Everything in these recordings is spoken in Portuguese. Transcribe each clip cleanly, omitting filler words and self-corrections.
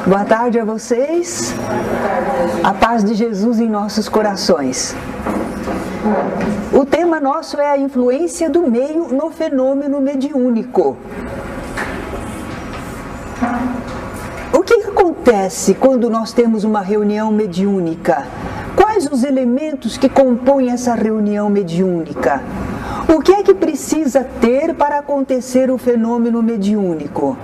Boa tarde a vocês. A paz de Jesus em nossos corações. O tema nosso é a influência do meio no fenômeno mediúnico. O que acontece quando nós temos uma reunião mediúnica? Quais os elementos que compõem essa reunião mediúnica? O que é que precisa ter para acontecer o fenômeno mediúnico?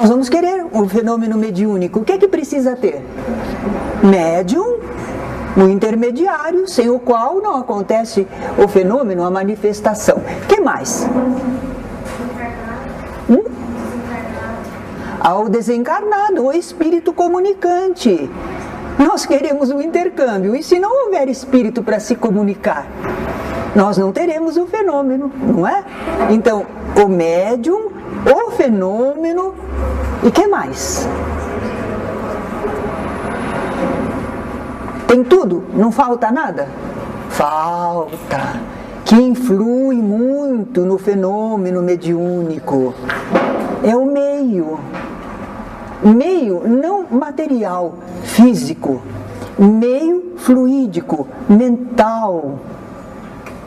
Nós vamos querer o fenômeno mediúnico. O que é que precisa ter? Médium, um intermediário, sem o qual não acontece o fenômeno, a manifestação. O que mais? Ao desencarnado, o espírito comunicante. Nós queremos o intercâmbio, e se não houver espírito para se comunicar, nós não teremos o fenômeno, não é? Então, o médium, o fenômeno, e que mais? Tem tudo? Não falta nada? Falta. Que influi muito no fenômeno mediúnico. É o meio. Meio não material, físico. Meio fluídico, mental.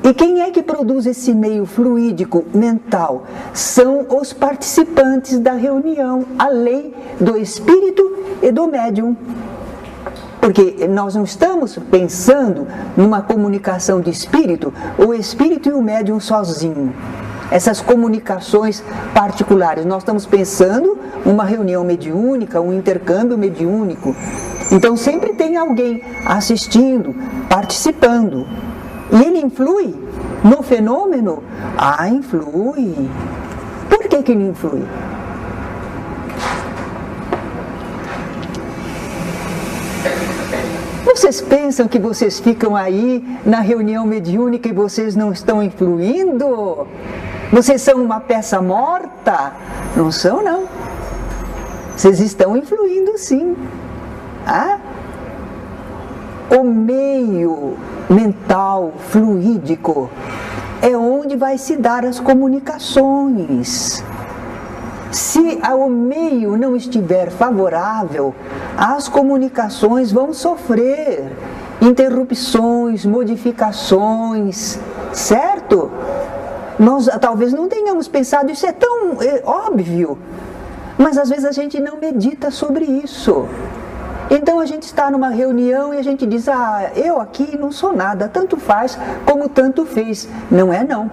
E quem é que produz esse meio fluídico mental? São os participantes da reunião, além do espírito e do médium. Porque nós não estamos pensando numa comunicação de espírito, o espírito e o médium sozinho. Essas comunicações particulares, nós estamos pensando numa reunião mediúnica, um intercâmbio mediúnico. Então sempre tem alguém assistindo, participando. E ele influi no fenômeno? Ah, influi. Por que ele influi? Vocês pensam que vocês ficam aí na reunião mediúnica e vocês não estão influindo? Vocês são uma peça morta? Não são, não. Vocês estão influindo, sim. Ah? O meio mental, fluídico, é onde vai se dar as comunicações. Se o meio não estiver favorável, as comunicações vão sofrer interrupções, modificações, certo? Nós talvez não tenhamos pensado, isso é tão óbvio, mas às vezes a gente não medita sobre isso. Então a gente está numa reunião e a gente diz, eu aqui não sou nada, tanto faz como tanto fez. Não é não.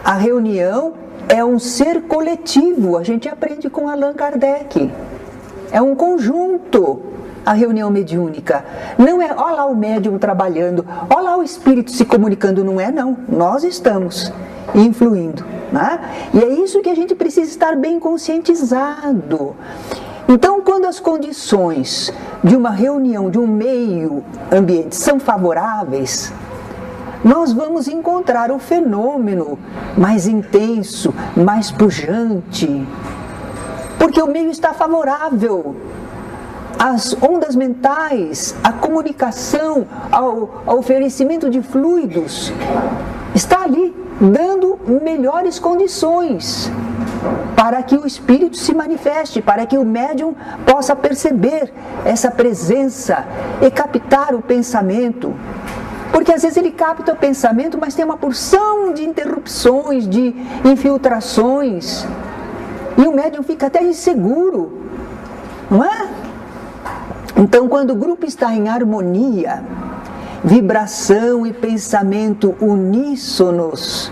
A reunião é um ser coletivo, a gente aprende com Allan Kardec. É um conjunto, a reunião mediúnica. Não é, olha lá o médium trabalhando, olha lá o espírito se comunicando, não é não. Nós estamos influindo, né? E é isso que a gente precisa estar bem conscientizado. Então, quando as condições de uma reunião, de um meio ambiente são favoráveis, nós vamos encontrar o fenômeno mais intenso, mais pujante, porque o meio está favorável. As ondas mentais, a comunicação, ao oferecimento de fluidos, está ali, dando melhores condições para que o espírito se manifeste, para que o médium possa perceber essa presença e captar o pensamento. Porque às vezes ele capta o pensamento, mas tem uma porção de interrupções, de infiltrações, e o médium fica até inseguro, não é? Então, quando o grupo está em harmonia, vibração e pensamento uníssonos,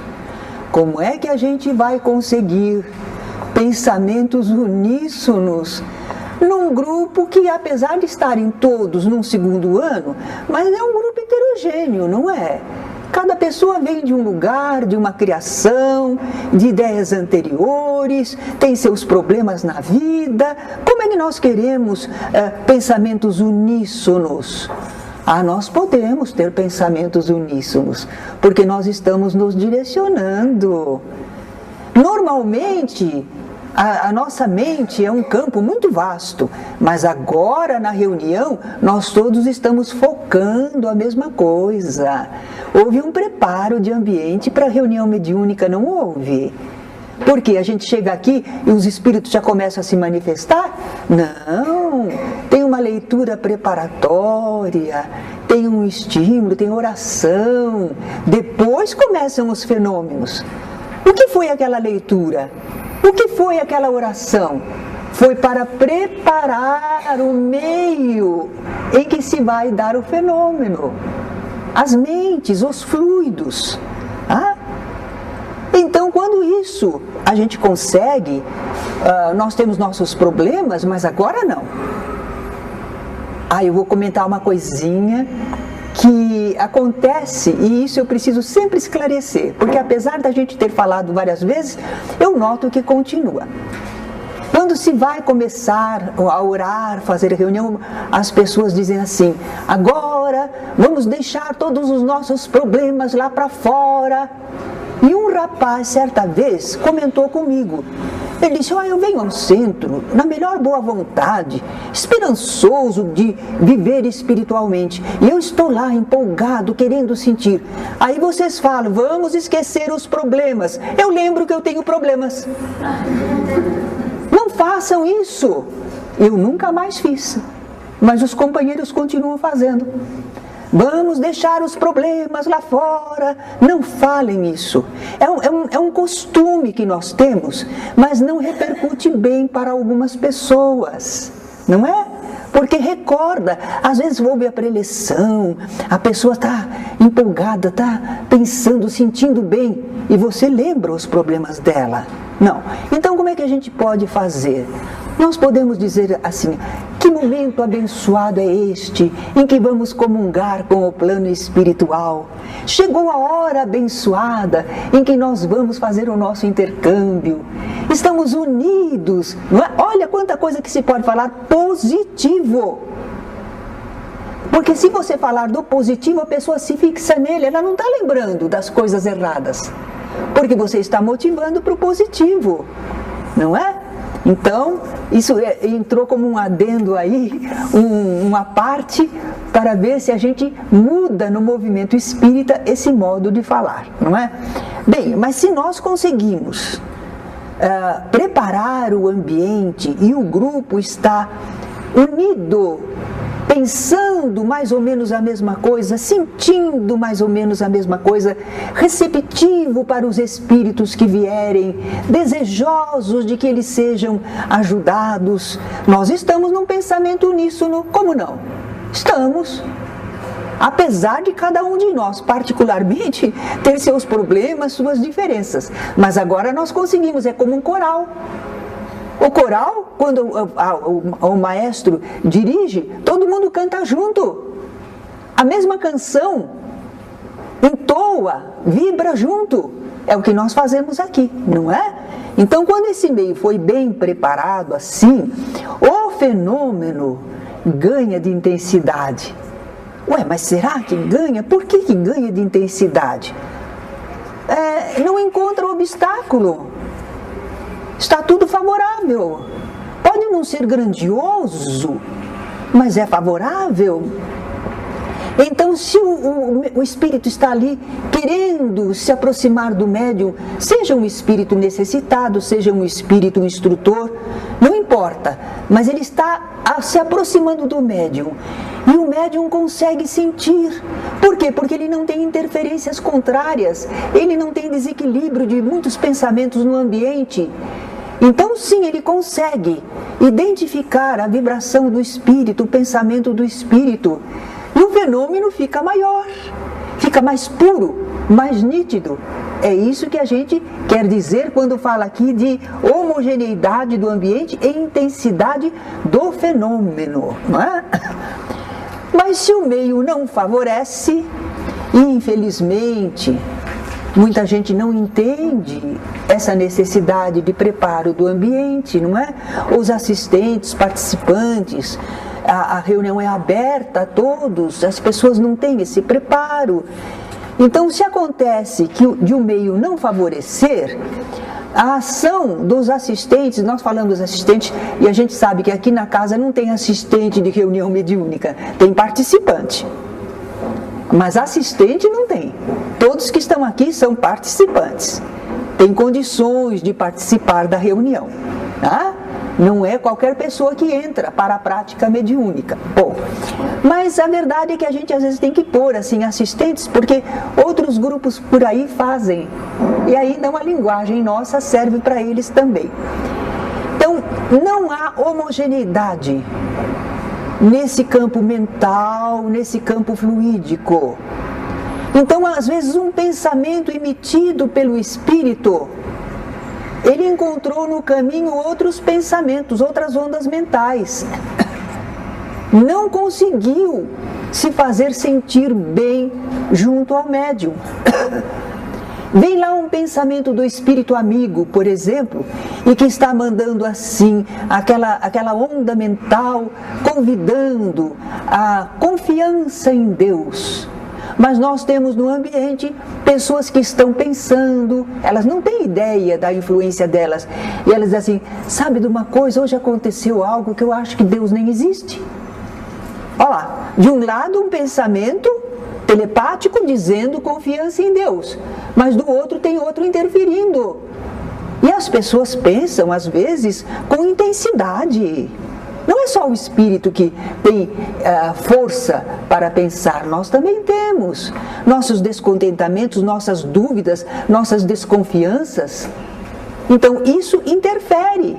como é que a gente vai conseguir pensamentos uníssonos num grupo que, apesar de estarem todos num segundo ano, mas é um grupo heterogêneo, não é? Cada pessoa vem de um lugar, de uma criação, de ideias anteriores, tem seus problemas na vida. Como é que nós queremos pensamentos uníssonos? Nós podemos ter pensamentos uníssonos, porque nós estamos nos direcionando. Normalmente, a nossa mente é um campo muito vasto, mas agora na reunião nós todos estamos focando a mesma coisa. Houve um preparo de ambiente para a reunião mediúnica, não houve? Porque a gente chega aqui e os espíritos já começam a se manifestar? Não, tem uma leitura preparatória, tem um estímulo, tem oração, depois começam os fenômenos. O que foi aquela leitura? O que foi aquela oração? Foi para preparar o meio em que se vai dar o fenômeno. As mentes, os fluidos. Então, quando isso a gente consegue, nós temos nossos problemas, mas agora não. Eu vou comentar uma coisinha que acontece, e isso eu preciso sempre esclarecer, porque apesar da gente ter falado várias vezes, eu noto que continua. Quando se vai começar a orar, fazer reunião, as pessoas dizem assim: agora vamos deixar todos os nossos problemas lá para fora. E um rapaz, certa vez, comentou comigo. Ele disse: eu venho ao centro, na melhor boa vontade, esperançoso de viver espiritualmente. E eu estou lá, empolgado, querendo sentir. Aí vocês falam: vamos esquecer os problemas. Eu lembro que eu tenho problemas. Não façam isso. Eu nunca mais fiz. Mas os companheiros continuam fazendo. Vamos deixar os problemas lá fora. Não falem isso. É um costume que nós temos, mas não repercute bem para algumas pessoas, não é? Porque recorda, às vezes houve a preleção, a pessoa está empolgada, está pensando, sentindo bem, e você lembra os problemas dela. Não. Então como é que a gente pode fazer? Nós podemos dizer assim: que momento abençoado é este em que vamos comungar com o plano espiritual? Chegou a hora abençoada em que nós vamos fazer o nosso intercâmbio. Estamos unidos, não é? Olha quanta coisa que se pode falar positivo. Porque se você falar do positivo, a pessoa se fixa nele, ela não está lembrando das coisas erradas. Porque você está motivando para o positivo, não é? Então, isso entrou como um adendo aí, uma parte para ver se a gente muda no movimento espírita esse modo de falar, não é? Bem, mas se nós conseguimos preparar o ambiente e o grupo está unido, pensando mais ou menos a mesma coisa, sentindo mais ou menos a mesma coisa, receptivo para os espíritos que vierem, desejosos de que eles sejam ajudados, nós estamos num pensamento uníssono, como não? Estamos. Apesar de cada um de nós, particularmente, ter seus problemas, suas diferenças, mas agora nós conseguimos, é como um coral. O coral, quando o maestro dirige, todo mundo canta junto. A mesma canção entoa, vibra junto. É o que nós fazemos aqui, não é? Então, quando esse meio foi bem preparado assim, o fenômeno ganha de intensidade. Mas será que ganha? Por que ganha de intensidade? Não encontra obstáculo. Está tudo favorável. Pode não ser grandioso, mas é favorável. Então, se o espírito está ali querendo se aproximar do médium, seja um espírito necessitado, seja um espírito instrutor, não importa, mas ele está se aproximando do médium. E o médium consegue sentir. Por quê? Porque ele não tem interferências contrárias, ele não tem desequilíbrio de muitos pensamentos no ambiente. Então, sim, ele consegue identificar a vibração do espírito, o pensamento do espírito. E o fenômeno fica maior, fica mais puro, mais nítido. É isso que a gente quer dizer quando fala aqui de homogeneidade do ambiente e intensidade do fenômeno, não é? Mas se o meio não favorece, infelizmente, muita gente não entende essa necessidade de preparo do ambiente, não é? Os assistentes, participantes, a reunião é aberta a todos, as pessoas não têm esse preparo. Então, se acontece que de um meio não favorecer, a ação dos assistentes, nós falamos dos assistentes, e a gente sabe que aqui na casa não tem assistente de reunião mediúnica, tem participante. Mas assistente não tem. Todos que estão aqui são participantes. tem condições de participar da reunião, tá? Não é qualquer pessoa que entra para a prática mediúnica. Bom, mas a verdade é que a gente às vezes tem que pôr assim assistentes, porque outros grupos por aí fazem, e ainda uma linguagem nossa serve para eles também. Então, não há homogeneidade nesse campo mental, nesse campo fluídico. Então, às vezes, um pensamento emitido pelo espírito, ele encontrou no caminho outros pensamentos, outras ondas mentais. Não conseguiu se fazer sentir bem junto ao médium. Vem lá um pensamento do espírito amigo, por exemplo, e que está mandando assim, aquela onda mental, convidando a confiança em Deus. Mas nós temos no ambiente pessoas que estão pensando, elas não têm ideia da influência delas. E elas dizem assim, sabe de uma coisa, hoje aconteceu algo que eu acho que Deus nem existe. Olha lá, de um lado um pensamento telepático dizendo confiança em Deus, mas do outro tem outro interferindo. E as pessoas pensam, às vezes, com intensidade. Não é só o espírito que tem força para pensar, nós também temos nossos descontentamentos, nossas dúvidas, nossas desconfianças. Então isso interfere.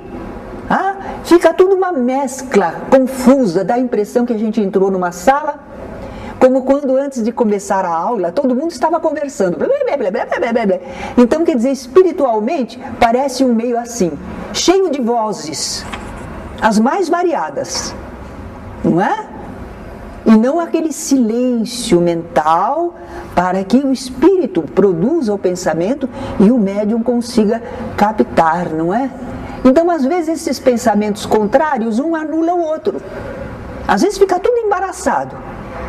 Fica tudo uma mescla confusa, dá a impressão que a gente entrou numa sala, como quando antes de começar a aula, todo mundo estava conversando. Então, quer dizer, espiritualmente, parece um meio assim, cheio de vozes, as mais variadas, não é? E não aquele silêncio mental para que o espírito produza o pensamento e o médium consiga captar, não é? Então, às vezes, esses pensamentos contrários, um anula o outro. Às vezes fica tudo embaraçado.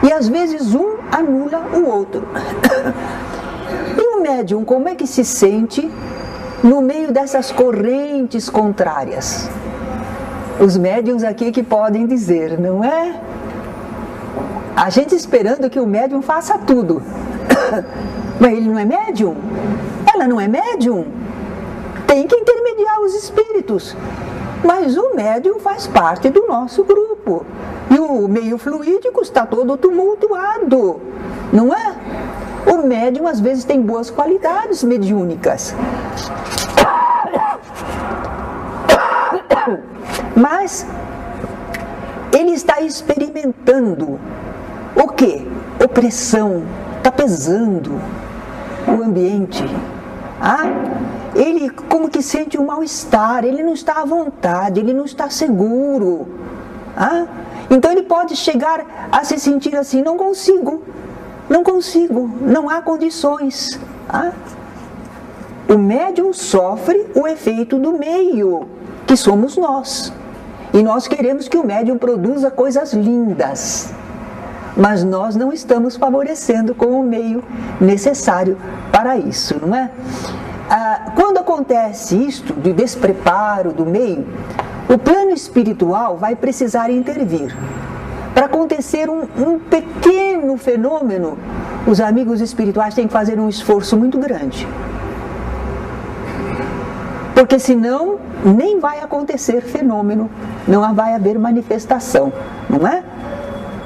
E às vezes um anula o outro. E o médium, como é que se sente no meio dessas correntes contrárias? Os médiums aqui que podem dizer, não é? A gente esperando que o médium faça tudo. Mas ele não é médium? Ela não é médium? Tem que intermediar os espíritos. Mas o médium faz parte do nosso grupo. E o meio fluídico está todo tumultuado, não é? O médium às vezes tem boas qualidades mediúnicas. Mas ele está experimentando o quê? Opressão, está pesando o ambiente. Ele como que sente um mal-estar, ele não está à vontade, ele não está seguro. Então ele pode chegar a se sentir assim, não consigo, não há condições. O médium sofre o efeito do meio, que somos nós. E nós queremos que o médium produza coisas lindas. Mas nós não estamos favorecendo com o meio necessário para isso, não é? Quando acontece isto, de despreparo do meio, o plano espiritual vai precisar intervir. Para acontecer um pequeno fenômeno, os amigos espirituais têm que fazer um esforço muito grande. Porque senão nem vai acontecer fenômeno, não vai haver manifestação, não é?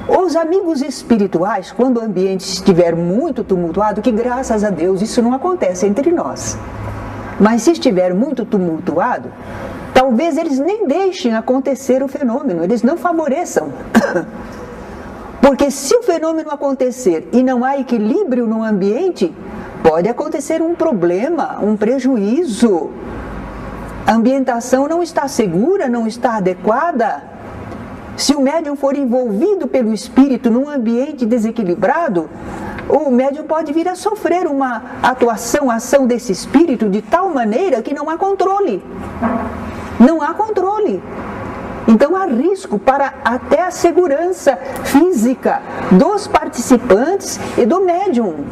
Os amigos espirituais, quando o ambiente estiver muito tumultuado, que graças a Deus isso não acontece entre nós. Mas se estiver muito tumultuado, talvez eles nem deixem acontecer o fenômeno, eles não favoreçam. Porque se o fenômeno acontecer e não há equilíbrio no ambiente, pode acontecer um problema, um prejuízo. A ambientação não está segura, não está adequada. Se o médium for envolvido pelo espírito num ambiente desequilibrado, o médium pode vir a sofrer uma ação desse espírito de tal maneira que não há controle. Não há controle. Então há risco para até a segurança física dos participantes e do médium.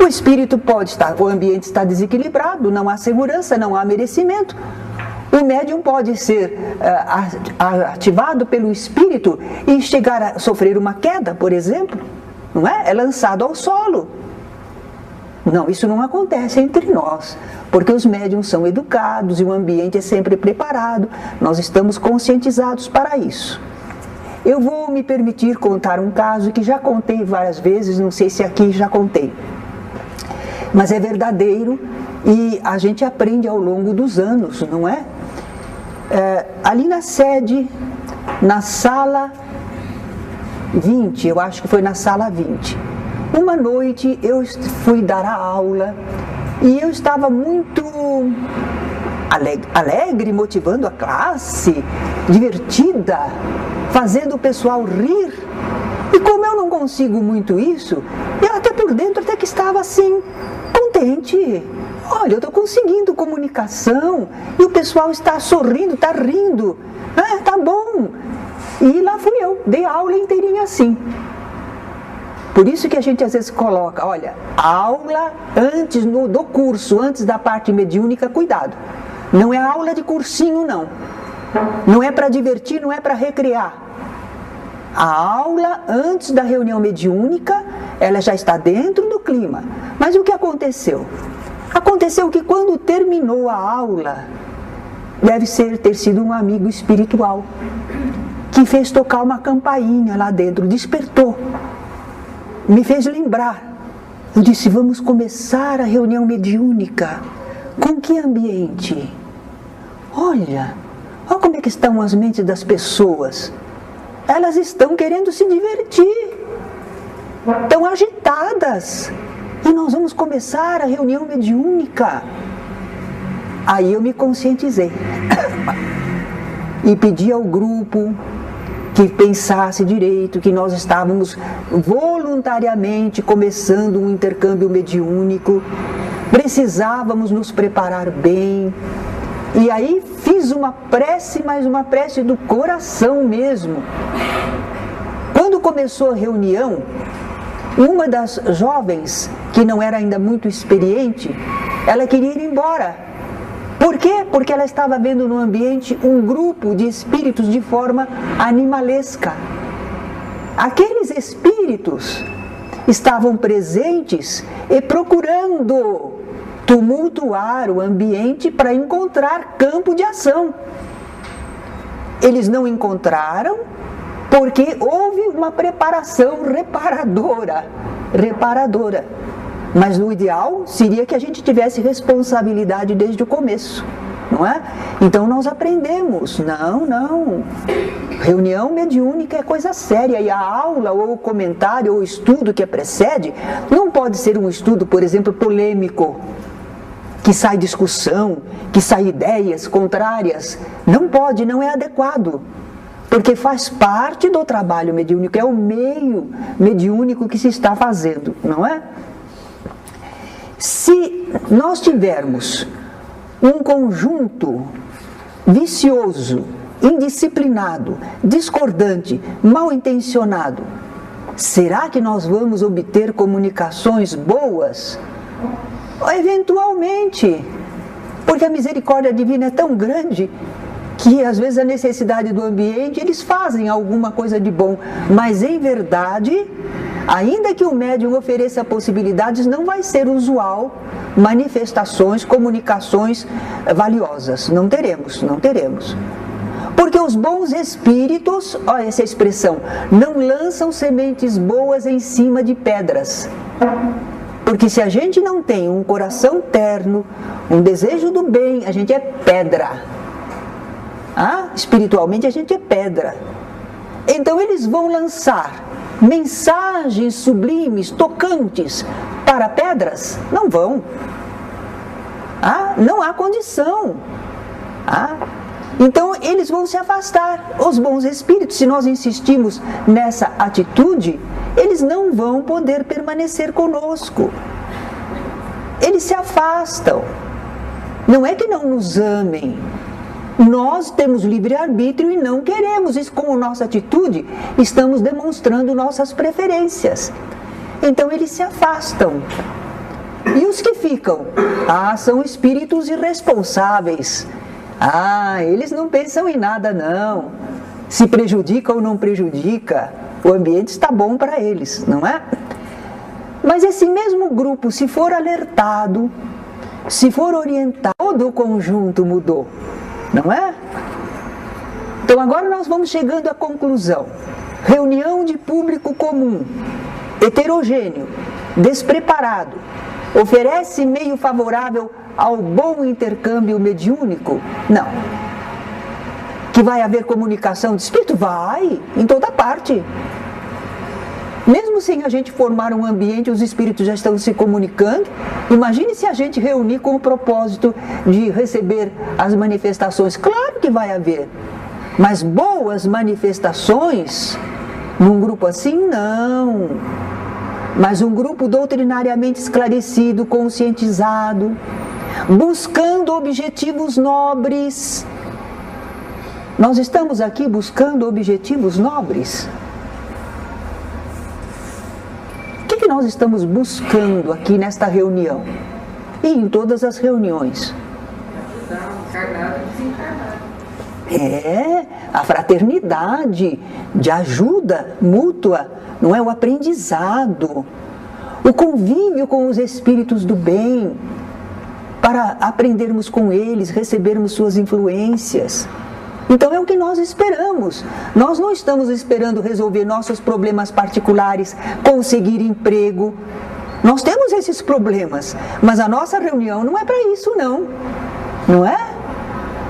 O espírito pode estar, o ambiente está desequilibrado, não há segurança, não há merecimento. O médium pode ser ativado pelo espírito e chegar a sofrer uma queda, por exemplo, não é? É lançado ao solo. Não, isso não acontece entre nós, porque os médiuns são educados e o ambiente é sempre preparado, nós estamos conscientizados para isso. Eu vou me permitir contar um caso que já contei várias vezes, não sei se aqui já contei, mas é verdadeiro e a gente aprende ao longo dos anos, não é? Ali na sede, na sala 20, eu acho que foi na sala 20, uma noite eu fui dar a aula e eu estava muito alegre, motivando a classe, divertida, fazendo o pessoal rir. E como eu não consigo muito isso, eu até por dentro até que estava assim, contente. Olha, eu estou conseguindo comunicação e o pessoal está sorrindo, está rindo. Ah, tá bom. E lá fui eu, dei a aula inteirinha assim. Por isso que a gente às vezes coloca, olha, aula antes do curso, antes da parte mediúnica, cuidado. Não é aula de cursinho, não. Não é para divertir, não é para recrear. A aula antes da reunião mediúnica, ela já está dentro do clima. Mas o que aconteceu? Aconteceu que quando terminou a aula, deve ter sido um amigo espiritual, que fez tocar uma campainha lá dentro, despertou. Me fez lembrar. Eu disse, vamos começar a reunião mediúnica. Com que ambiente? Olha como é que estão as mentes das pessoas. Elas estão querendo se divertir. Estão agitadas. E nós vamos começar a reunião mediúnica. Aí eu me conscientizei. E pedi ao grupo que pensasse direito, que nós estávamos voluntariamente começando um intercâmbio mediúnico, precisávamos nos preparar bem. E aí fiz uma prece, mas uma prece do coração mesmo. Quando começou a reunião, uma das jovens, que não era ainda muito experiente, ela queria ir embora. Por quê? Porque ela estava vendo no ambiente um grupo de espíritos de forma animalesca. Aqueles espíritos estavam presentes e procurando tumultuar o ambiente para encontrar campo de ação. Eles não encontraram porque houve uma preparação reparadora. Mas o ideal seria que a gente tivesse responsabilidade desde o começo, não é? Então nós aprendemos, não, reunião mediúnica é coisa séria e a aula ou o comentário ou o estudo que a precede não pode ser um estudo, por exemplo, polêmico, que sai discussão, que sai ideias contrárias, não pode, não é adequado. Porque faz parte do trabalho mediúnico, é o meio mediúnico que se está fazendo, não é? Se nós tivermos um conjunto vicioso, indisciplinado, discordante, mal intencionado, será que nós vamos obter comunicações boas? Eventualmente, porque a misericórdia divina é tão grande que às vezes a necessidade do ambiente, eles fazem alguma coisa de bom, mas em verdade, ainda que o médium ofereça possibilidades, não vai ser usual manifestações, comunicações valiosas. Não teremos. Porque os bons espíritos, olha essa expressão, não lançam sementes boas em cima de pedras. Porque se a gente não tem um coração terno, um desejo do bem, a gente é pedra. Espiritualmente a gente é pedra. Então eles vão lançar mensagens sublimes, tocantes para pedras? Não vão. Não há condição. Então eles vão se afastar. Os bons espíritos, se nós insistimos nessa atitude, eles não vão poder permanecer conosco. Eles se afastam. Não é que não nos amem. Nós temos livre-arbítrio e não queremos. Isso, com a nossa atitude, estamos demonstrando nossas preferências. Então eles se afastam. E os que ficam? São espíritos irresponsáveis. Eles não pensam em nada, não. Se prejudica ou não prejudica, o ambiente está bom para eles, não é? Mas esse mesmo grupo, se for alertado, se for orientado, todo o conjunto mudou, não é? Então agora nós vamos chegando à conclusão. Reunião de público comum, heterogêneo, despreparado, oferece meio favorável ao bom intercâmbio mediúnico? Não. Que vai haver comunicação de espírito? Vai, em toda parte. Mesmo sem a gente formar um ambiente, os espíritos já estão se comunicando. Imagine se a gente reunir com o propósito de receber as manifestações. Claro que vai haver. Mas boas manifestações, num grupo assim, não. Mas um grupo doutrinariamente esclarecido, conscientizado, buscando objetivos nobres. Nós estamos aqui buscando objetivos nobres. O que nós estamos buscando aqui nesta reunião? E em todas as reuniões? Encarnado e desencarnado. É, a fraternidade, de ajuda mútua, não é? O aprendizado, o convívio com os espíritos do bem, para aprendermos com eles, recebermos suas influências. Então é o que nós esperamos. Nós não estamos esperando resolver nossos problemas particulares, conseguir emprego. Nós temos esses problemas, mas a nossa reunião não é para isso, não. Não é?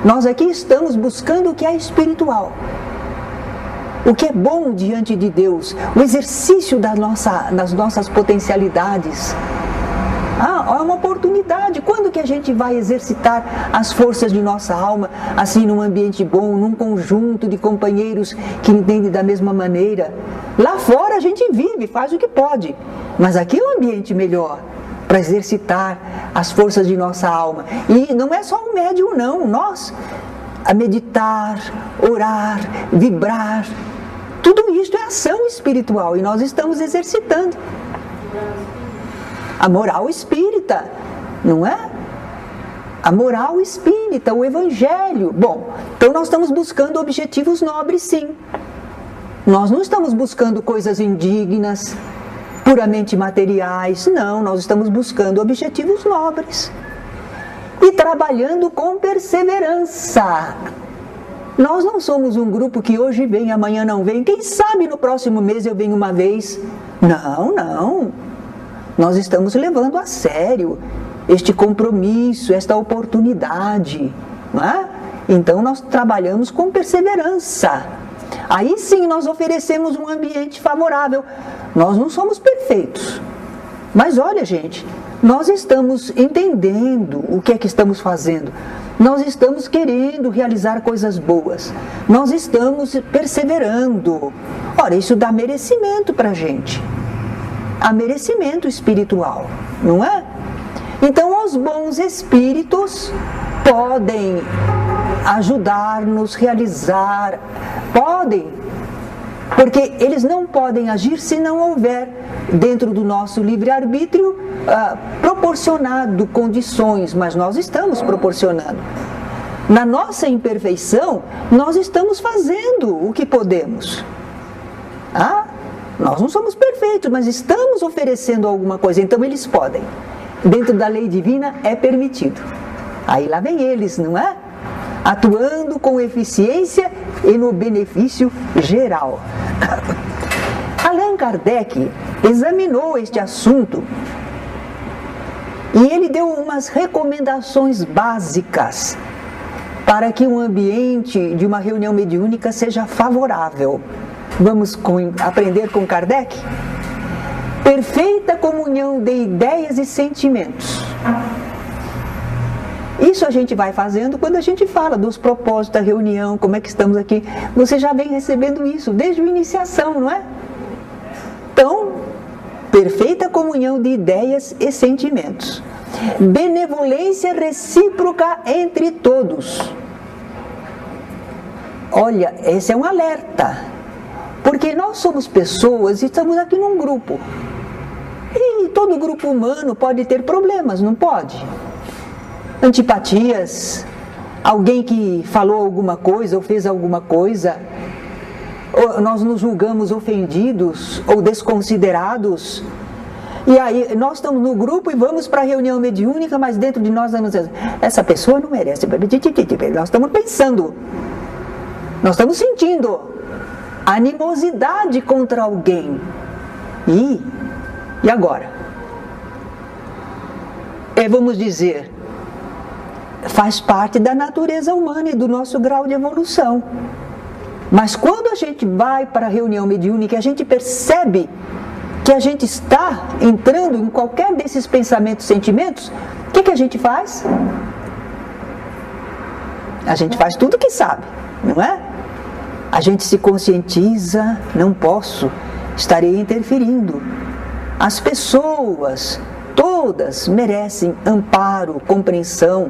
Nós aqui estamos buscando o que é espiritual, o que é bom diante de Deus, o exercício das nossas potencialidades. É uma oportunidade. Quando que a gente vai exercitar as forças de nossa alma, assim num ambiente bom, num conjunto de companheiros que entendem da mesma maneira? Lá fora a gente vive, faz o que pode, mas aqui é um ambiente melhor para exercitar as forças de nossa alma. E não é só o médium, não. Nós, a meditar, orar, vibrar, tudo isso é ação espiritual e nós estamos exercitando. A moral espírita, não é? A moral espírita, o evangelho. Bom, então nós estamos buscando objetivos nobres, sim. Nós não estamos buscando coisas indignas, puramente materiais. Não, nós estamos buscando objetivos nobres. E trabalhando com perseverança. Nós não somos um grupo que hoje vem, amanhã não vem. Quem sabe no próximo mês eu venho uma vez. Não, não. Nós estamos levando a sério este compromisso, esta oportunidade, não é? Então nós trabalhamos com perseverança. Aí sim nós oferecemos um ambiente favorável. Nós não somos perfeitos, mas olha, gente, nós estamos entendendo o que é que estamos fazendo. Nós estamos querendo realizar coisas boas. Nós estamos perseverando. Ora, isso dá merecimento para a gente. Há merecimento espiritual, não é? Então os bons espíritos podem ajudar-nos a realizar, podem, porque eles não podem agir se não houver dentro do nosso livre-arbítrio proporcionado condições, mas nós estamos proporcionando. Na nossa imperfeição, nós estamos fazendo o que podemos. Nós não somos perfeitos, mas estamos oferecendo alguma coisa, então eles podem. Dentro da lei divina é permitido. Aí lá vem eles, não é? Atuando com eficiência e no benefício geral. Allan Kardec examinou este assunto e ele deu umas recomendações básicas para que o ambiente de uma reunião mediúnica seja favorável. Vamos aprender com Kardec? Perfeita comunhão de ideias e sentimentos. Isso a gente vai fazendo quando a gente fala dos propósitos da reunião, como é que estamos aqui. Você já vem recebendo isso desde a iniciação, não é? Então, perfeita comunhão de ideias e sentimentos. Benevolência recíproca entre todos. Olha, esse é um alerta. Porque nós somos pessoas e estamos aqui num grupo. E todo grupo humano pode ter problemas, não pode? Antipatias, alguém que falou alguma coisa ou fez alguma coisa, ou nós nos julgamos ofendidos ou desconsiderados. E aí nós estamos no grupo e vamos para a reunião mediúnica, mas dentro de nós vamos dizer, essa pessoa não merece. Nós estamos pensando, nós estamos sentindo animosidade contra alguém. E agora? Vamos dizer, faz parte da natureza humana e do nosso grau de evolução. Mas quando a gente vai para a reunião mediúnica, a gente percebe que a gente está entrando em qualquer desses pensamentos, sentimentos, o que a gente faz? A gente faz tudo o que sabe, não é? A gente se conscientiza, não posso, estarei interferindo. As pessoas, todas, merecem amparo, compreensão.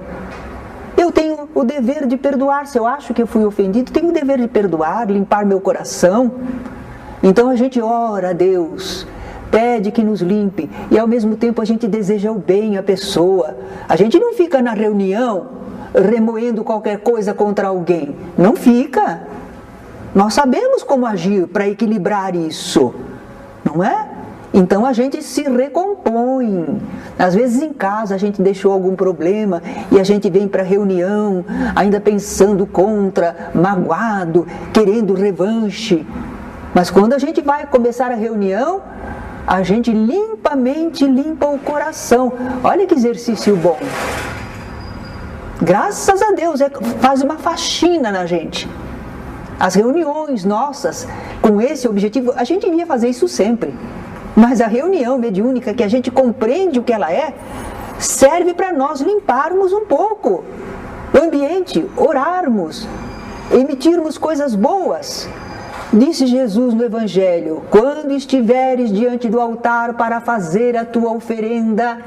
Eu tenho o dever de perdoar. Se eu acho que eu fui ofendido, tenho o dever de perdoar, limpar meu coração. Então a gente ora a Deus, pede que nos limpe, e ao mesmo tempo a gente deseja o bem à pessoa. A gente não fica na reunião remoendo qualquer coisa contra alguém. Não fica. Nós sabemos como agir para equilibrar isso, não é? Então a gente se recompõe. Às vezes em casa a gente deixou algum problema e a gente vem para a reunião ainda pensando contra, magoado, querendo revanche. Mas quando a gente vai começar a reunião, a gente limpamente limpa o coração. Olha que exercício bom. Graças a Deus, faz uma faxina na gente. As reuniões nossas com esse objetivo, a gente devia fazer isso sempre. Mas a reunião mediúnica, que a gente compreende o que ela é, serve para nós limparmos um pouco o ambiente, orarmos, emitirmos coisas boas. Disse Jesus no Evangelho: quando estiveres diante do altar para fazer a tua oferenda,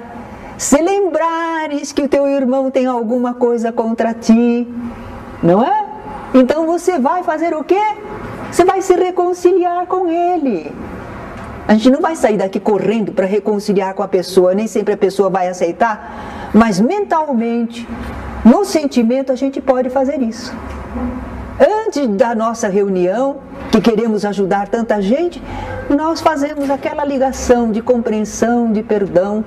se lembrares que o teu irmão tem alguma coisa contra ti, não é? Então você vai fazer o quê? Você vai se reconciliar com ele. A gente não vai sair daqui correndo para reconciliar com a pessoa, nem sempre a pessoa vai aceitar, mas mentalmente, no sentimento, a gente pode fazer isso. Antes da nossa reunião, que queremos ajudar tanta gente, nós fazemos aquela ligação de compreensão, de perdão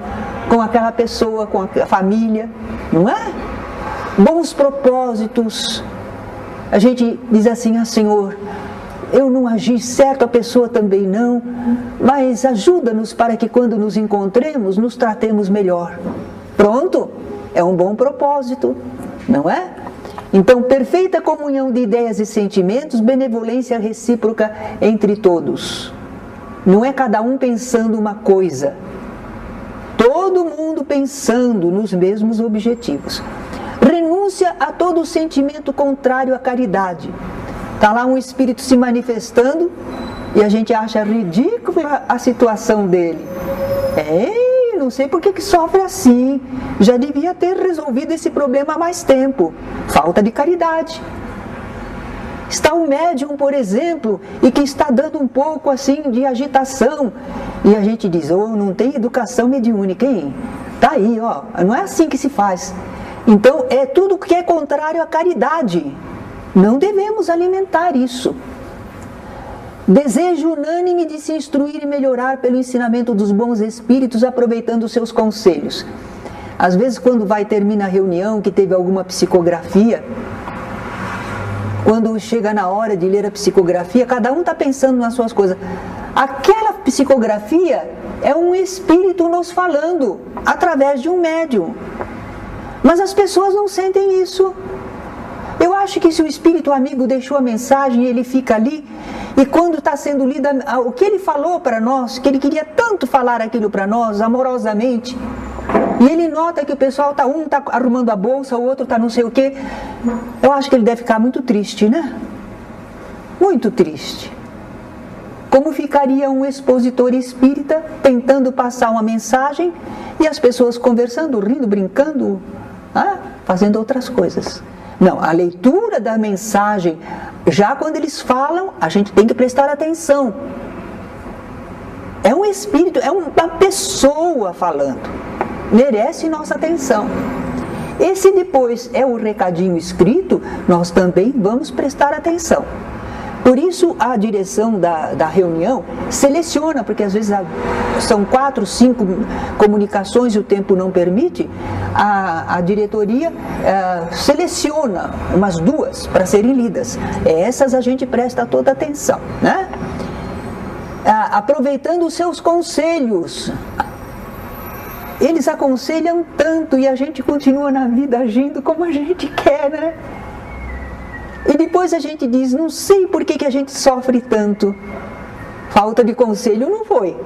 com aquela pessoa, com a família, não é? Bons propósitos. A gente diz assim: Senhor, eu não agi certo, a pessoa também não, mas ajuda-nos para que quando nos encontremos, nos tratemos melhor. Pronto, é um bom propósito, não é? Então, perfeita comunhão de ideias e sentimentos, benevolência recíproca entre todos. Não é cada um pensando uma coisa, todo mundo pensando nos mesmos objetivos. Renúncia a todo sentimento contrário à caridade. Está lá um espírito se manifestando e a gente acha ridícula a situação dele. Não sei por que sofre assim. Já devia ter resolvido esse problema há mais tempo. Falta de caridade. Está um médium, por exemplo, e que está dando um pouco assim de agitação. E a gente diz: não tem educação mediúnica, hein? Tá aí, não é assim que se faz. Então é tudo que é contrário à caridade. Não devemos alimentar isso. Desejo unânime de se instruir e melhorar pelo ensinamento dos bons espíritos, aproveitando os seus conselhos. Às vezes, quando termina a reunião, que teve alguma psicografia, quando chega na hora de ler a psicografia, cada um está pensando nas suas coisas. Aquela psicografia é um espírito nos falando, através de um médium. Mas as pessoas não sentem isso. Eu acho que se o espírito amigo deixou a mensagem, ele fica ali, e quando está sendo lida, o que ele falou para nós, que ele queria tanto falar aquilo para nós, amorosamente, e ele nota que o pessoal um está arrumando a bolsa, o outro está não sei o quê, eu acho que ele deve ficar muito triste, né? Muito triste. Como ficaria um expositor espírita tentando passar uma mensagem e as pessoas conversando, rindo, brincando, fazendo outras coisas? Não, a leitura da mensagem, já quando eles falam, a gente tem que prestar atenção. É um espírito, é uma pessoa falando. Merece nossa atenção. E se depois é o recadinho escrito, nós também vamos prestar atenção. Por isso a direção da reunião seleciona, porque às vezes são 4, 5 comunicações e o tempo não permite, a diretoria seleciona umas 2 para serem lidas. Essas a gente presta toda atenção, né? Aproveitando os seus conselhos. Eles aconselham tanto e a gente continua na vida agindo como a gente quer, né? E depois a gente diz, não sei por que a gente sofre tanto. Falta de conselho não foi.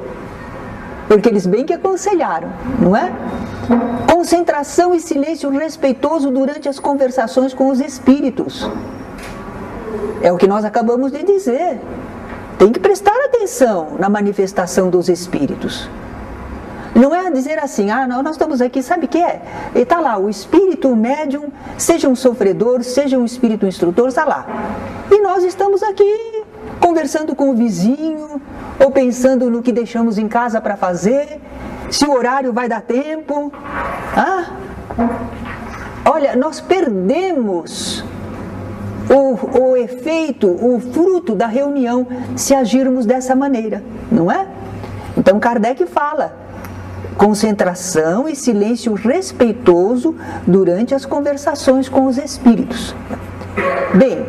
Porque eles bem que aconselharam, não é? Concentração e silêncio respeitoso durante as conversações com os espíritos. É o que nós acabamos de dizer. Tem que prestar atenção na manifestação dos espíritos. Não é dizer assim, nós estamos aqui, sabe o que é? E está lá, o espírito, o médium, seja um sofredor, seja um espírito instrutor, está lá. E nós estamos aqui conversando com o vizinho, ou pensando no que deixamos em casa para fazer, se o horário vai dar tempo. Olha, nós perdemos o efeito, o fruto da reunião, se agirmos dessa maneira, não é? Então Kardec fala, concentração e silêncio respeitoso durante as conversações com os espíritos. Bem,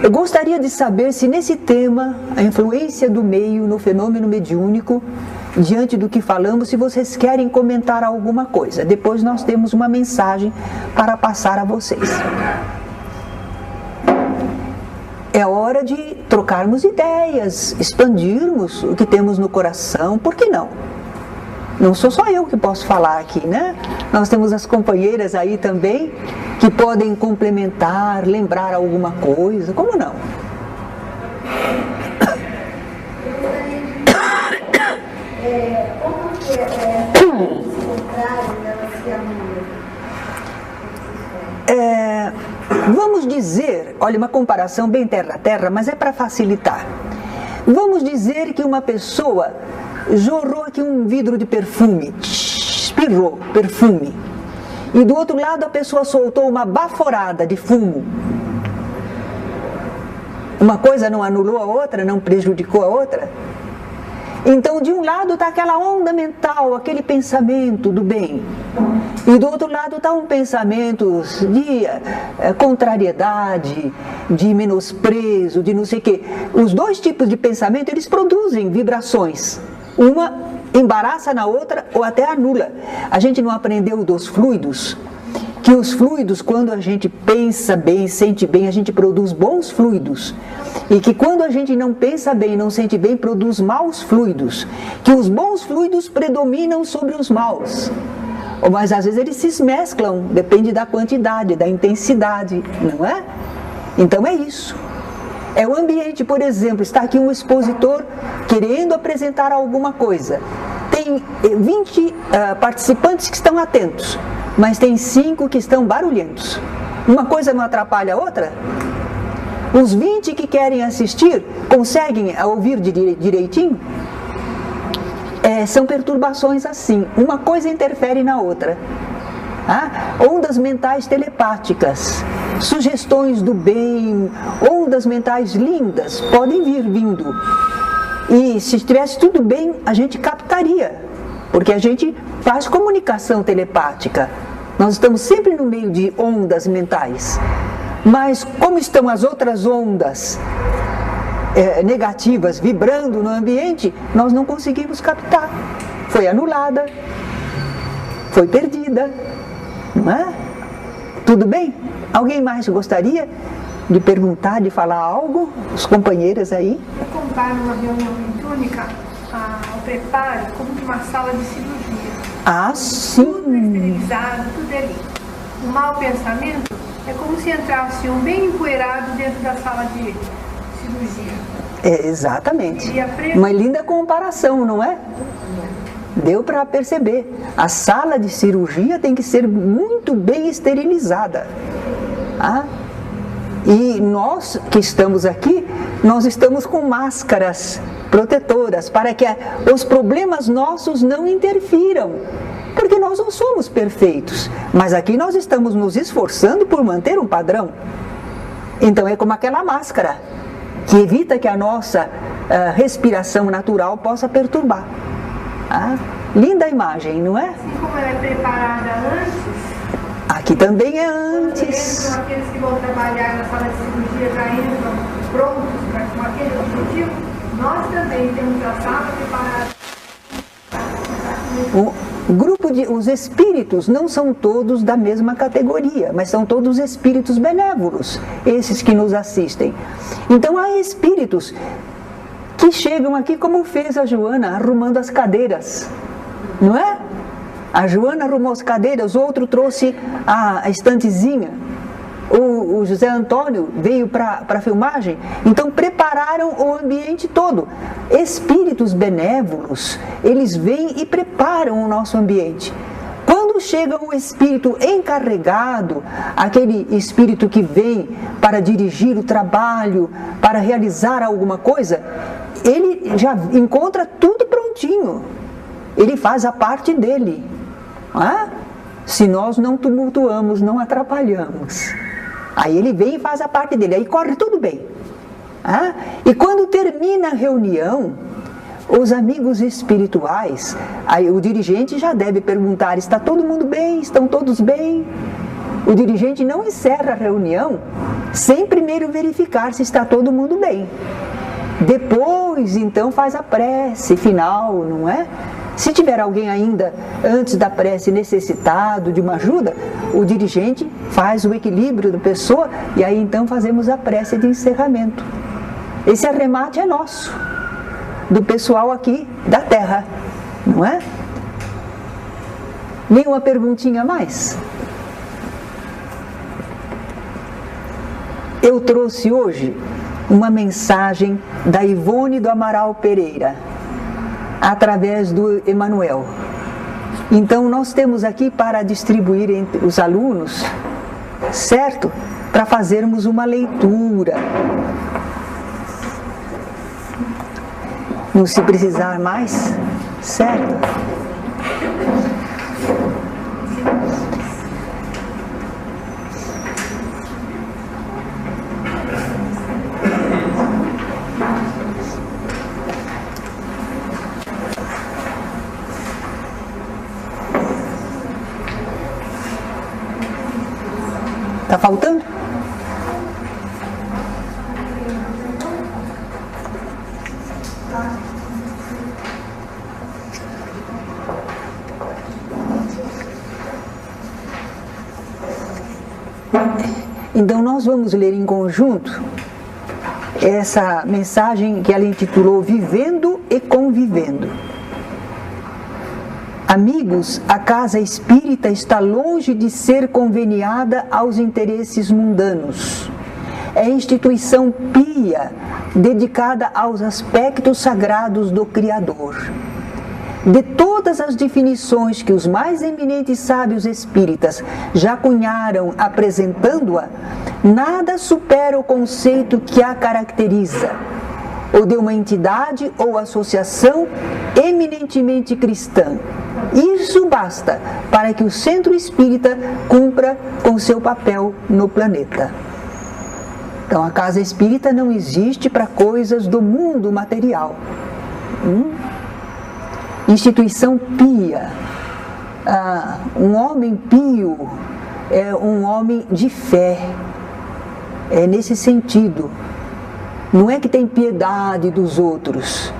eu gostaria de saber se nesse tema, a influência do meio no fenômeno mediúnico, diante do que falamos, se vocês querem comentar alguma coisa. Depois nós temos uma mensagem para passar a vocês. É hora de trocarmos ideias, expandirmos o que temos no coração, por que não? Não sou só eu que posso falar aqui, né? Nós temos as companheiras aí também que podem complementar, lembrar alguma coisa, como não? Como que é contrário dela se harmonia? Vamos dizer, olha, uma comparação bem terra a terra, mas é para facilitar. Vamos dizer que uma pessoa jorrou aqui um vidro de perfume, espirrou perfume, e do outro lado a pessoa soltou uma baforada de fumo. Uma coisa não anulou a outra, não prejudicou a outra? Então de um lado está aquela onda mental, aquele pensamento do bem, e do outro lado está um pensamento de contrariedade, de menosprezo, de não sei o quê. Os dois tipos de pensamento, eles produzem vibrações. Uma embaraça na outra ou até anula. A gente não aprendeu dos fluidos, que os fluidos, quando a gente pensa bem, sente bem, a gente produz bons fluidos. E que quando a gente não pensa bem, não sente bem, produz maus fluidos. Que os bons fluidos predominam sobre os maus. Mas às vezes eles se mesclam, depende da quantidade, da intensidade, não é? Então é isso. É o ambiente, por exemplo, está aqui um expositor querendo apresentar alguma coisa. Tem 20 participantes que estão atentos, mas tem 5 que estão barulhentos. Uma coisa não atrapalha a outra? Os 20 que querem assistir conseguem ouvir direitinho? São perturbações assim, uma coisa interfere na outra. Ondas mentais telepáticas, sugestões do bem, ondas mentais lindas podem vir vindo. E se estivesse tudo bem, a gente captaria, porque a gente faz comunicação telepática. Nós estamos sempre no meio de ondas mentais. Mas como estão as outras ondas negativas vibrando no ambiente, nós não conseguimos captar. Foi anulada, foi perdida. Não é? Tudo bem? Alguém mais gostaria de perguntar, de falar algo? Os companheiros aí? Eu comparo uma reunião mediúnica ao preparo como uma sala de cirurgia. Sim. Tudo esterilizado, tudo ali. O mau pensamento é como se entrasse um bem empoeirado dentro da sala de cirurgia. Exatamente. Uma linda comparação, não é? Deu para perceber. A sala de cirurgia tem que ser muito bem esterilizada. E nós que estamos aqui, nós estamos com máscaras protetoras para que os problemas nossos não interfiram. Porque nós não somos perfeitos. Mas aqui nós estamos nos esforçando por manter um padrão. Então é como aquela máscara. que evita que a nossa respiração natural possa perturbar. Linda imagem, não é? Assim como ela é preparada antes, aqui também é antes. entram aqueles que vão trabalhar na sala de cirurgia já entram prontos com aquele objetivo, nós também temos a sala preparada. Os espíritos não são todos da mesma categoria, mas são todos espíritos benévolos, esses que nos assistem. Então há espíritos que chegam aqui, como fez a Joana, arrumando as cadeiras, não é? A Joana arrumou as cadeiras, outro trouxe a estantezinha, o José Antônio veio para a filmagem, então prepararam o ambiente todo. Espíritos benévolos, eles vêm e preparam o nosso ambiente. Quando chega o espírito encarregado, aquele espírito que vem para dirigir o trabalho, para realizar alguma coisa, ele já encontra tudo prontinho, ele faz a parte dele. Se nós não tumultuamos, não atrapalhamos, aí ele vem e faz a parte dele, aí corre tudo bem. E quando termina a reunião, os amigos espirituais, aí o dirigente já deve perguntar: está todo mundo bem? Estão todos bem? O dirigente não encerra a reunião sem primeiro verificar se está todo mundo bem. Depois, então, faz a prece final, não é? Se tiver alguém ainda, antes da prece, necessitado de uma ajuda, o dirigente faz o equilíbrio da pessoa e aí então fazemos a prece de encerramento. Esse arremate é nosso, do pessoal aqui da Terra, não é? Nenhuma perguntinha a mais? Eu trouxe hoje uma mensagem da Ivone do Amaral Pereira, através do Emanuel. Então nós temos aqui para distribuir entre os alunos, certo? Para fazermos uma leitura. Não se precisar mais, certo? Tá faltando? Então nós vamos ler em conjunto essa mensagem que ela intitulou Vivendo e Convivendo. Amigos, a casa espírita está longe de ser conveniada aos interesses mundanos. É instituição pia, dedicada aos aspectos sagrados do Criador. De todas as definições que os mais eminentes sábios espíritas já cunharam apresentando-a, nada supera o conceito que a caracteriza, ou de uma entidade ou associação eminentemente cristã. Isso basta para que o centro espírita cumpra com seu papel no planeta. Então a casa espírita não existe para coisas do mundo material. Instituição pia. Um homem pio é um homem de fé. É nesse sentido. Não é que tem piedade dos outros.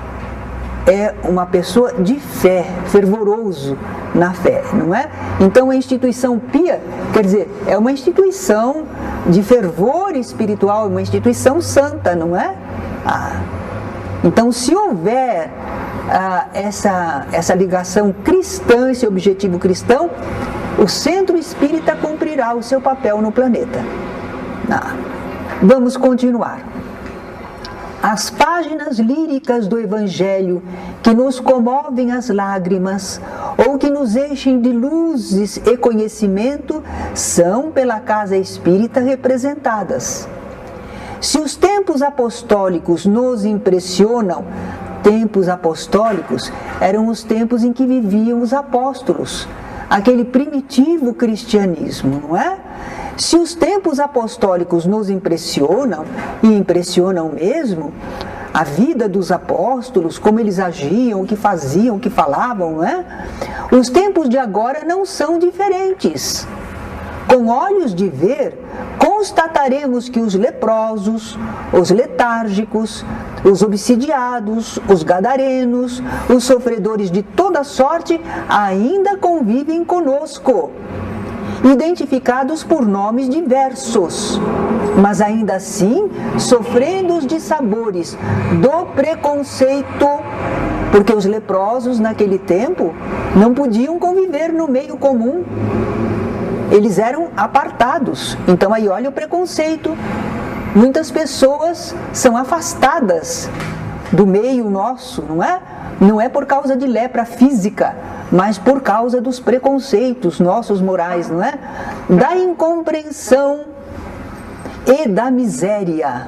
É uma pessoa de fé, fervoroso na fé, não é? Então a instituição pia, quer dizer, é uma instituição de fervor espiritual, uma instituição santa, não é? Então se houver essa ligação cristã, esse objetivo cristão, o centro espírita cumprirá o seu papel no planeta. Vamos continuar. As páginas líricas do Evangelho que nos comovem as lágrimas ou que nos enchem de luzes e conhecimento são pela casa espírita representadas. Se os tempos apostólicos nos impressionam, tempos apostólicos eram os tempos em que viviam os apóstolos, aquele primitivo cristianismo, não é? Se os tempos apostólicos nos impressionam, e impressionam mesmo, a vida dos apóstolos, como eles agiam, o que faziam, o que falavam, não é? Os tempos de agora não são diferentes. Com olhos de ver, constataremos que os leprosos, os letárgicos, os obsidiados, os gadarenos, os sofredores de toda sorte ainda convivem conosco, identificados por nomes diversos, mas ainda assim sofrendo os dissabores do preconceito, porque os leprosos naquele tempo não podiam conviver no meio comum, eles eram apartados. Então aí olha o preconceito, muitas pessoas são afastadas do meio nosso, não é? Não é por causa de lepra física, mas por causa dos preconceitos nossos morais, não é? Da incompreensão e da miséria.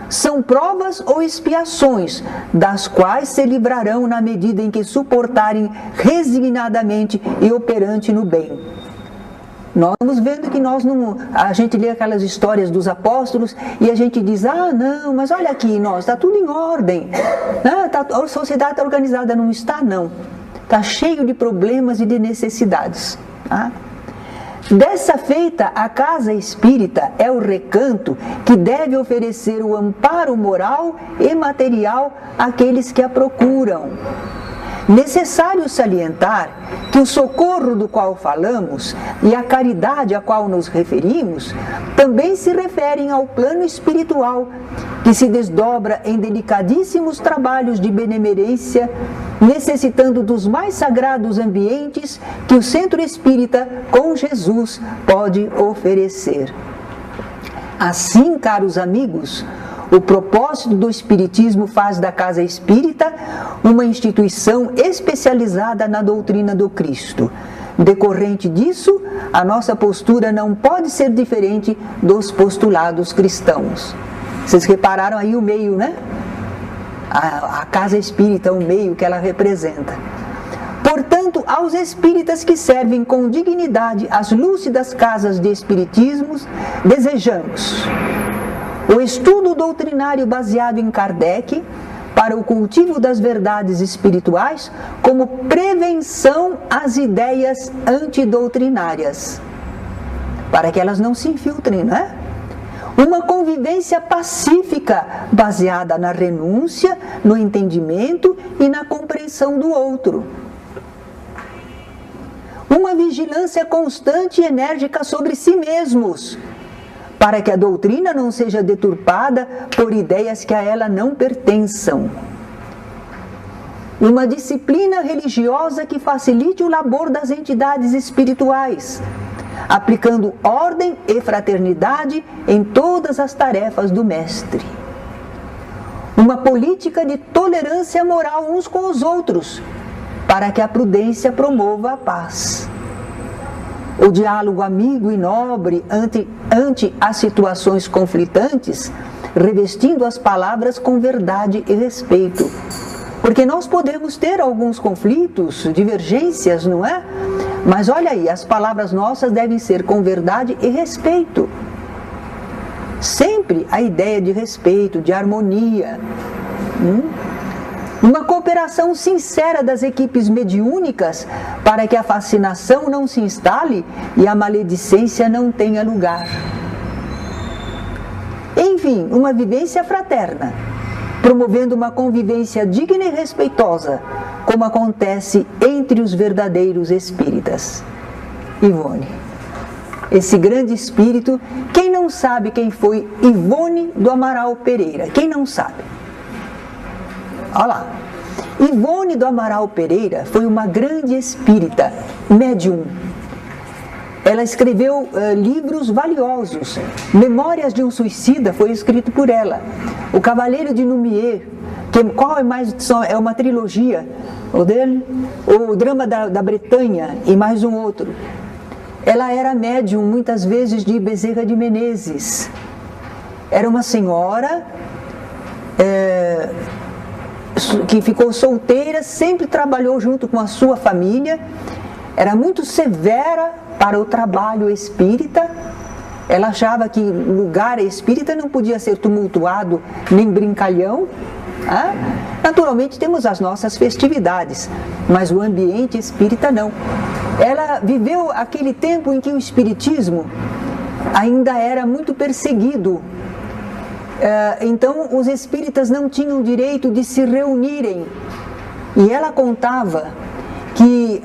São provas ou expiações, das quais se livrarão na medida em que suportarem resignadamente e operante no bem. Nós estamos vendo que a gente lê aquelas histórias dos apóstolos e a gente diz, não, mas olha aqui, está tudo em ordem, a sociedade está organizada. Não está, não. Está cheio de problemas e de necessidades. Tá? Dessa feita, a casa espírita é o recanto que deve oferecer o amparo moral e material àqueles que a procuram. Necessário salientar que o socorro do qual falamos e a caridade a qual nos referimos também se referem ao plano espiritual, que se desdobra em delicadíssimos trabalhos de benemerência, necessitando dos mais sagrados ambientes que o centro espírita com Jesus pode oferecer. Assim, caros amigos, o propósito do Espiritismo faz da Casa Espírita uma instituição especializada na doutrina do Cristo. Decorrente disso, a nossa postura não pode ser diferente dos postulados cristãos. Vocês repararam aí o meio, né? A Casa Espírita, o meio que ela representa. Portanto, aos espíritas que servem com dignidade as lúcidas casas de espiritismos, desejamos o estudo doutrinário baseado em Kardec para o cultivo das verdades espirituais como prevenção às ideias antidoutrinárias, para que elas não se infiltrem, não é? Uma convivência pacífica baseada na renúncia, no entendimento e na compreensão do outro. Uma vigilância constante e enérgica sobre si mesmos, para que a doutrina não seja deturpada por ideias que a ela não pertençam. Uma disciplina religiosa que facilite o labor das entidades espirituais, aplicando ordem e fraternidade em todas as tarefas do Mestre. Uma política de tolerância moral uns com os outros, para que a prudência promova a paz. O diálogo amigo e nobre ante as situações conflitantes, revestindo as palavras com verdade e respeito. Porque nós podemos ter alguns conflitos, divergências, não é? Mas olha aí, as palavras nossas devem ser com verdade e respeito. Sempre a ideia de respeito, de harmonia. Uma cooperação sincera das equipes mediúnicas para que a fascinação não se instale e a maledicência não tenha lugar. Enfim, uma vivência fraterna, promovendo uma convivência digna e respeitosa, como acontece entre os verdadeiros espíritas. Ivone, esse grande espírito, quem não sabe quem foi Ivone do Amaral Pereira? Quem não sabe? Olha lá, Ivone do Amaral Pereira foi uma grande espírita, médium. Ela escreveu livros valiosos. Memórias de um Suicida foi escrito por ela. O Cavaleiro de Lumière, qual é mais? É uma trilogia, o dele, o Drama da Bretanha e mais um outro. Ela era médium muitas vezes de Bezerra de Menezes. Era uma senhora que ficou solteira, sempre trabalhou junto com a sua família, era muito severa para o trabalho espírita, Ela achava que lugar espírita não podia ser tumultuado nem brincalhão. Naturalmente temos as nossas festividades, mas o ambiente espírita não. Ela viveu aquele tempo em que o espiritismo ainda era muito perseguido. Então os espíritas não tinham direito de se reunirem. E ela contava que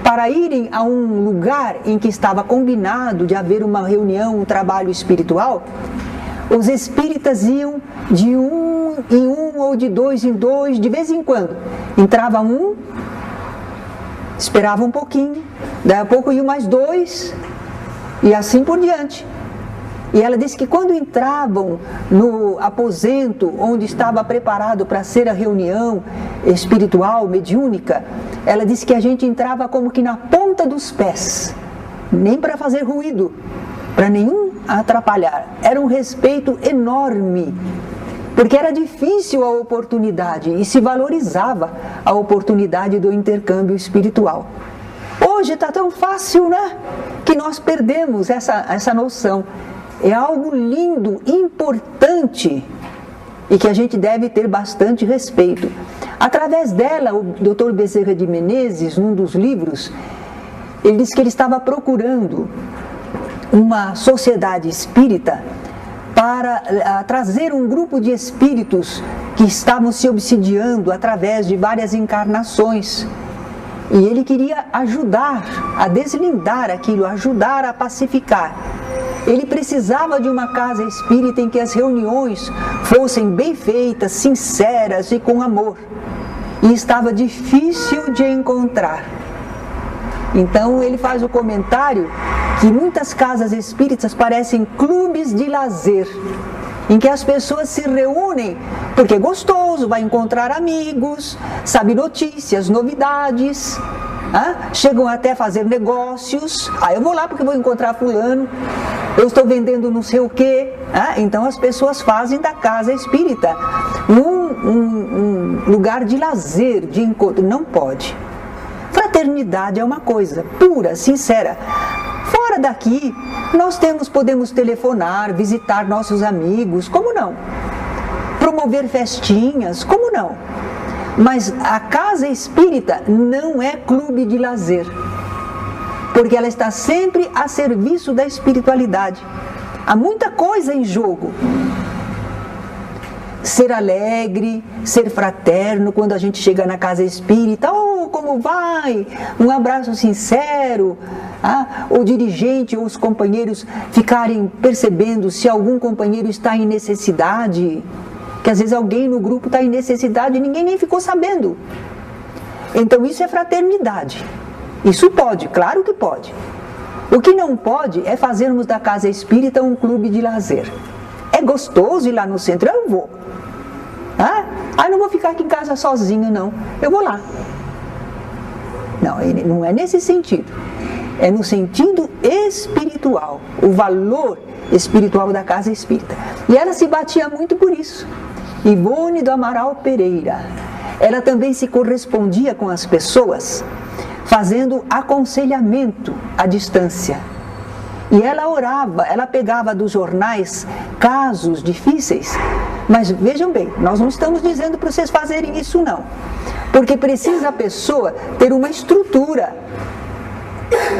para irem a um lugar em que estava combinado de haver uma reunião, um trabalho espiritual, os espíritas iam de um em um ou de dois em dois, de vez em quando. Entrava um, esperava um pouquinho, daí a pouco iam mais dois, e assim por diante. E ela disse que quando entravam no aposento onde estava preparado para ser a reunião espiritual, mediúnica, ela disse que a gente entrava como que na ponta dos pés, nem para fazer ruído, para nenhum atrapalhar. Era um respeito enorme, porque era difícil a oportunidade e se valorizava a oportunidade do intercâmbio espiritual. Hoje está tão fácil, né? Que nós perdemos essa noção. É algo lindo, importante e que a gente deve ter bastante respeito. Através dela, o Dr. Bezerra de Menezes, num dos livros, ele disse que ele estava procurando uma sociedade espírita para trazer um grupo de espíritos que estavam se obsidiando através de várias encarnações. E ele queria ajudar a deslindar aquilo, ajudar a pacificar. Ele precisava de uma casa espírita em que as reuniões fossem bem feitas, sinceras e com amor. E estava difícil de encontrar. Então ele faz o comentário que muitas casas espíritas parecem clubes de lazer, em que as pessoas se reúnem porque é gostoso, vai encontrar amigos, sabe notícias, novidades, chegam até a fazer negócios. Eu vou lá porque vou encontrar fulano, eu estou vendendo não sei o quê. Então as pessoas fazem da casa espírita um lugar de lazer, de encontro. Não pode. Fraternidade é uma coisa pura, sincera. Fora daqui, nós podemos telefonar, visitar nossos amigos, como não? Promover festinhas, como não? Mas a casa espírita não é clube de lazer, porque ela está sempre a serviço da espiritualidade. Há muita coisa em jogo. Ser alegre, ser fraterno quando a gente chega na casa espírita. Oh, como vai? Um abraço sincero. O dirigente ou os companheiros ficarem percebendo se algum companheiro está em necessidade. Que às vezes alguém no grupo está em necessidade e ninguém nem ficou sabendo. Então isso é fraternidade. Isso pode, claro que pode. O que não pode é fazermos da casa espírita um clube de lazer. É gostoso ir lá no centro, eu vou. Não vou ficar aqui em casa sozinho, não. Eu vou lá. Não é nesse sentido. É no sentido espiritual, o valor espiritual da casa espírita. E ela se batia muito por isso. Ivone do Amaral Pereira. Ela também se correspondia com as pessoas, fazendo aconselhamento à distância. E ela orava, ela pegava dos jornais casos difíceis. Mas vejam bem, nós não estamos dizendo para vocês fazerem isso não. Porque precisa a pessoa ter uma estrutura.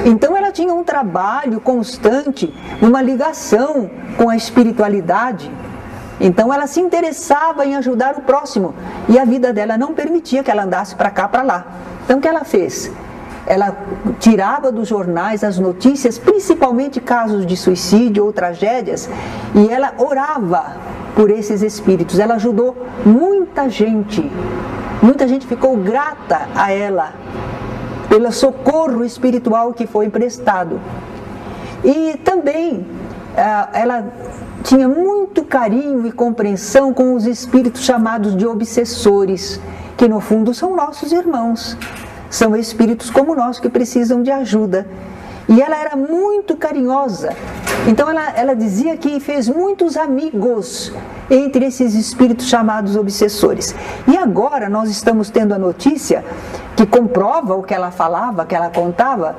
Então ela tinha um trabalho constante, uma ligação com a espiritualidade. Então ela se interessava em ajudar o próximo. E a vida dela não permitia que ela andasse para cá, para lá. Então o que ela fez? Ela tirava dos jornais as notícias, principalmente casos de suicídio ou tragédias, e ela orava por esses espíritos. Ela ajudou muita gente ficou grata a ela pelo socorro espiritual que foi prestado. E também ela tinha muito carinho e compreensão com os espíritos chamados de obsessores, que no fundo são nossos irmãos. São espíritos como nós que precisam de ajuda. E ela era muito carinhosa. Então ela dizia que fez muitos amigos entre esses espíritos chamados obsessores. E agora nós estamos tendo a notícia que comprova o que ela falava, que ela contava,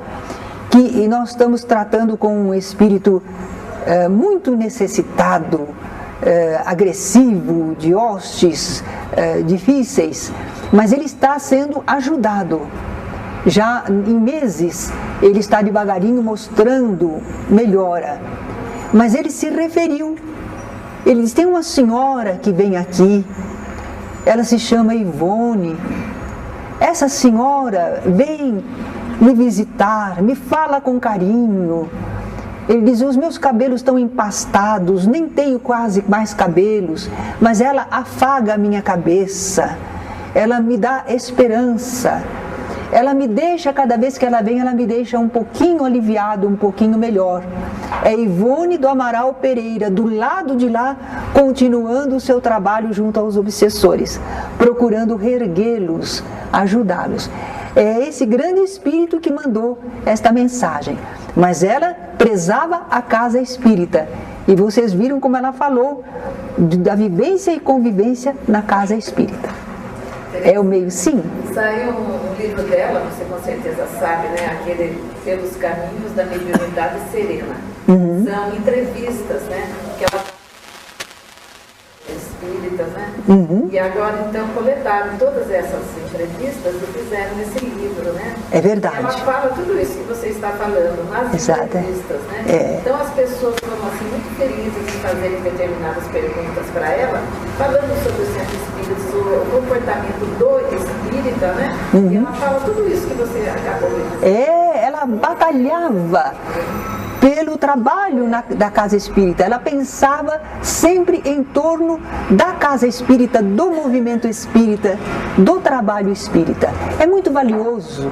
que nós estamos tratando com um espírito muito necessitado, agressivo, de hostes difíceis, mas ele está sendo ajudado. Já em meses, ele está devagarinho mostrando melhora. Mas ele se referiu. Ele diz, tem uma senhora que vem aqui, ela se chama Ivone. Essa senhora vem me visitar, me fala com carinho. Ele diz, os meus cabelos estão empastados, nem tenho quase mais cabelos, mas ela afaga a minha cabeça, ela me dá esperança, ela me deixa, cada vez que ela vem, ela me deixa um pouquinho aliviado, um pouquinho melhor. É Ivone do Amaral Pereira, do lado de lá, continuando o seu trabalho junto aos obsessores, procurando reerguê-los, ajudá-los. É esse grande espírito que mandou esta mensagem. Mas ela prezava a casa espírita. E vocês viram como ela falou da vivência e convivência na casa espírita. É o meio, sim. Saiu um livro dela, você com certeza sabe, né? Aquele Pelos Caminhos da Mediunidade Serena. São entrevistas, né? Que ela espíritas, né? E agora então coletaram todas essas entrevistas e fizeram esse livro, né? É verdade. Ela fala tudo isso que você está falando nas entrevistas, né? Então as pessoas foram assim muito felizes em fazerem determinadas perguntas para ela, falando sobre o centro espírita, o comportamento do espírita, né? E ela fala tudo isso que você acabou de dizer. Ela batalhava pelo trabalho da casa espírita. Ela pensava sempre em torno da casa espírita, do movimento espírita, do trabalho espírita. É muito valioso,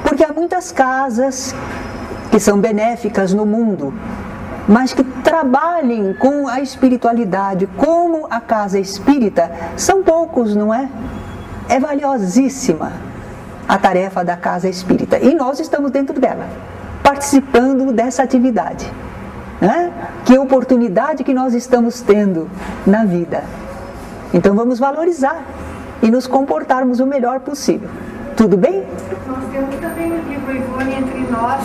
porque há muitas casas que são benéficas no mundo, mas que trabalhem com a espiritualidade, como a casa espírita, são poucos, não é? É valiosíssima a tarefa da casa espírita, e nós estamos dentro dela, participando dessa atividade, né? Que oportunidade que nós estamos tendo na vida. Então vamos valorizar e nos comportarmos o melhor possível. Tudo bem? Nós temos também o livro Ivone Entre Nós.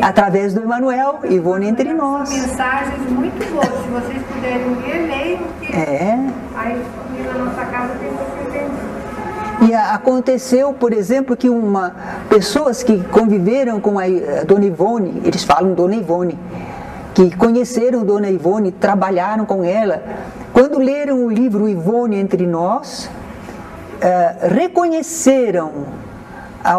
Através do Emanuel, Ivone Entre Nós. São mensagens muito boas. Se vocês puderem ler, leiam. Aí na nossa casa tem que ser. E aconteceu, por exemplo, que pessoas que conviveram com a Dona Ivone, eles falam Dona Ivone, que conheceram Dona Ivone, trabalharam com ela, quando leram o livro Ivone Entre Nós, reconheceram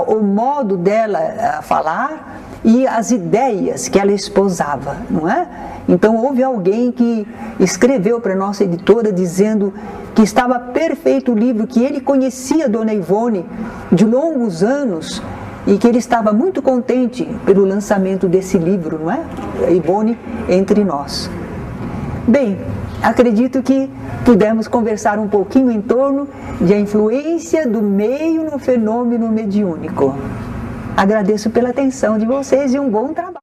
o modo dela falar e as ideias que ela esposava, não é? Então houve alguém que escreveu para a nossa editora dizendo que estava perfeito o livro, que ele conhecia Dona Ivone de longos anos e que ele estava muito contente pelo lançamento desse livro, não é? Ivone Entre Nós. Bem, acredito que pudemos conversar um pouquinho em torno da influência do meio no fenômeno mediúnico. Agradeço pela atenção de vocês e um bom trabalho.